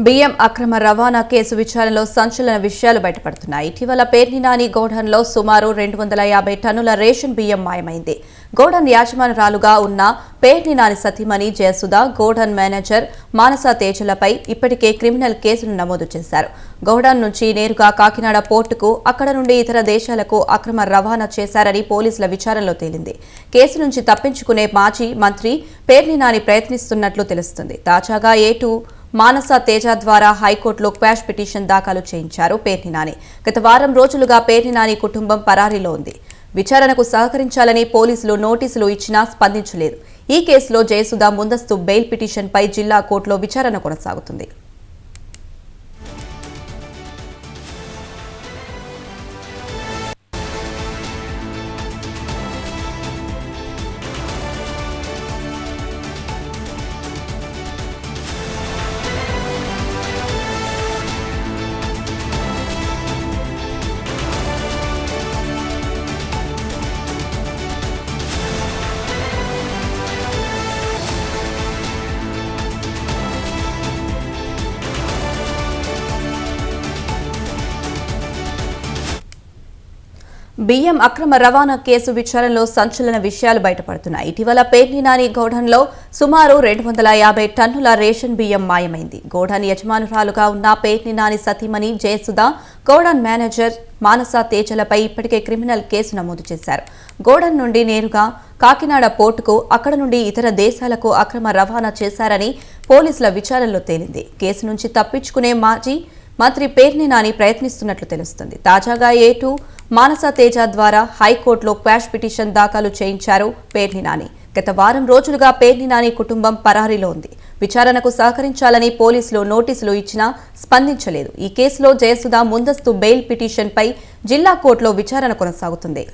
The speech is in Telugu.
బియ్యం అక్రమ రవాణా కేసు విచారణలో సంచలన విషయాలు బయటపడుతున్నాయి. ఇటీవల పేర్ని నాని గోడన్లో సుమారు 250 టన్నుల రేషన్ బియ్యం మాయమైంది. గోడన్ యాజమానురాలుగా ఉన్న పేర్ని నాని సతీమణి జయసుధ, గోడన్ మేనేజర్ మానస తేజలపై ఇప్పటికే క్రిమినల్ కేసును నమోదు చేశారు. గోడన్ నుంచి నేరుగా కాకినాడ పోర్టుకు, అక్కడ నుండి ఇతర దేశాలకు అక్రమ రవాణా చేశారని పోలీసుల విచారణలో తేలింది. కేసు నుంచి తప్పించుకునే మాజీ మంత్రి పేర్ని నాని ప్రయత్నిస్తున్నట్లు తెలుస్తుంది. తాజాగా ఏటూ మానస తేజ ద్వారా హైకోర్టులో క్వాష్ పిటిషన్ దాఖలు చేయించారు పేర్ని నాని. గత వారం రోజులుగా పేర్ని నాని కుటుంబం పరారీలో ఉంది. విచారణకు సహకరించాలని పోలీసులు నోటీసులు ఇచ్చినా స్పందించలేదు. ఈ కేసులో జయసుధ ముందస్తు బెయిల్ పిటిషన్పై జిల్లా కోర్టులో విచారణ కొనసాగుతుంది. బియ్యం అక్రమ రవాణా కేసు విచారణలో సంచలన విషయాలు బయటపడుతున్నాయి. ఇటీవల పేర్ని నాని గోడన్లో సుమారు 250 టన్నుల రేషన్ బియ్యం మాయమైంది. గోడన్ యజమానురాలుగా ఉన్న పేర్ని నాని సతీమణి జయసుధ, గోడన్ మేనేజర్ మానస తేజలపై ఇప్పటికే క్రిమినల్ కేసు నమోదు చేశారు. గోడన్ నుండి నేరుగా కాకినాడ పోర్టుకు, అక్కడ నుండి ఇతర దేశాలకు అక్రమ రవాణా చేశారని పోలీసుల విచారణలో తేలింది. కేసు నుంచి తప్పించుకునే మాజీ మంత్రి పేర్ని నాని ప్రయత్నిస్తున్నట్లు తెలుస్తుంది. తాజాగా ఏటూ మానస తేజ ద్వారా హైకోర్టులో క్వాష్ పిటిషన్ దాఖలు చేయించారు పేర్ని నాని. గత వారం రోజులుగా పేర్ని నాని కుటుంబం పరారీలో ఉంది. విచారణకు సహకరించాలని పోలీసులు నోటీసులు ఇచ్చినా స్పందించలేదు. ఈ కేసులో జయసుధ ముందస్తు బెయిల్ పిటిషన్పై జిల్లా కోర్టులో విచారణ కొనసాగుతుంది.